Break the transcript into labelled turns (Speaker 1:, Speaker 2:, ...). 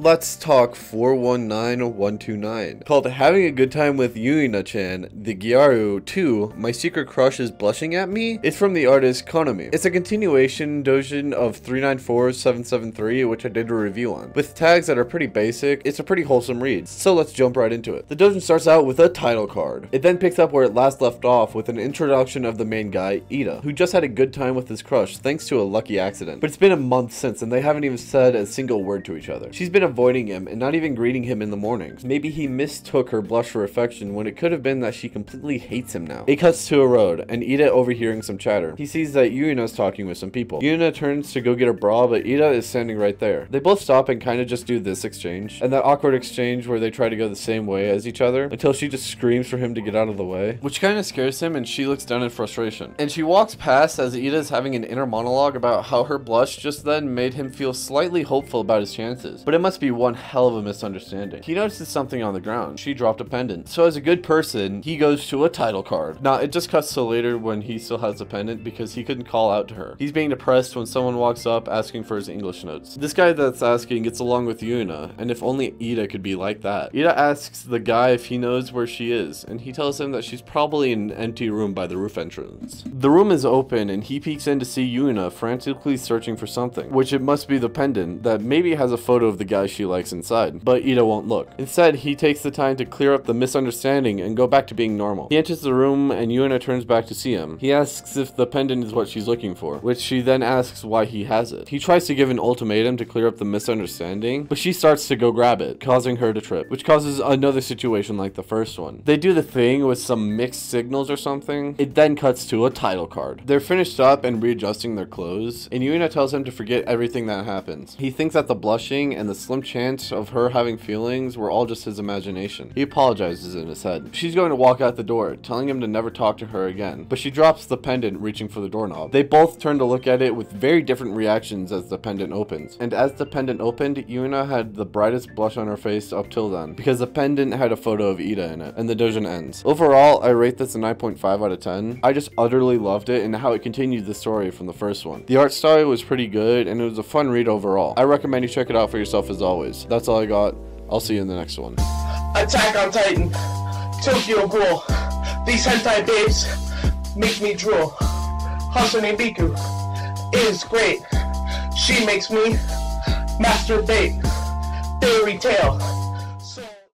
Speaker 1: Let's talk 419129, called Having a Good Time with Yuina-chan, the Gyaru 2, My Secret Crush is Blushing at Me. It's from the artist Konami. It's a continuation doujin of 394773, which I did a review on. With tags that are pretty basic, it's a pretty wholesome read, so let's jump right into it. The doujin starts out with a title card. It then picks up where it last left off with an introduction of the main guy, Ida, who just had a good time with his crush thanks to a lucky accident. But it's been a month since and they haven't even said a single word to each other. She's been avoiding him and not even greeting him in the mornings. Maybe he mistook her blush for affection when it could have been that she completely hates him now. It cuts to a road and Ida overhearing some chatter. He sees that Yuina's talking with some people. Yuina turns to go get her bra, but Ida is standing right there. They both stop and kind of just do this exchange, and that awkward exchange where they try to go the same way as each other until she just screams for him to get out of the way, which kind of scares him and she looks down in frustration. And she walks past as Ida is having an inner monologue about how her blush just then made him feel slightly hopeful about his chances, but it must be one hell of a misunderstanding. He notices something on the ground. She dropped a pendant. So as a good person, he goes to a title card. Now it just cuts to later when he still has the pendant because he couldn't call out to her. He's being depressed when someone walks up asking for his English notes. This guy that's asking gets along with Yuina, and if only Ida could be like that. Ida asks the guy if he knows where she is, and he tells him that she's probably in an empty room by the roof entrance. The room is open and he peeks in to see Yuina frantically searching for something, which it must be the pendant that maybe has a photo of the guy she likes inside, but Ida won't look. Instead, he takes the time to clear up the misunderstanding and go back to being normal. He enters the room and Yuina turns back to see him. He asks if the pendant is what she's looking for, which she then asks why he has it. He tries to give an ultimatum to clear up the misunderstanding, but she starts to go grab it, causing her to trip, which causes another situation like the first one. They do the thing with some mixed signals or something. It then cuts to a title card. They're finished up and readjusting their clothes, and Yuina tells him to forget everything that happens. He thinks that the blushing and the slim chance of her having feelings were all just his imagination. He apologizes in his head. She's going to walk out the door, telling him to never talk to her again, but she drops the pendant reaching for the doorknob. They both turn to look at it with very different reactions as the pendant opens. And as the pendant opened, Yuina had the brightest blush on her face up till then, because the pendant had a photo of Ida in it, and the doujin ends. Overall, I rate this a 9.5 out of 10. I just utterly loved it and how it continued the story from the first one. The art style was pretty good and it was a fun read overall. I recommend you check it out for yourself as always. That's all I got. I'll see you in the next one.
Speaker 2: Attack on Titan, Tokyo Ghoul. These hentai babes make me drool. Hasane Biku is great. She makes me masturbate. Fairy tale.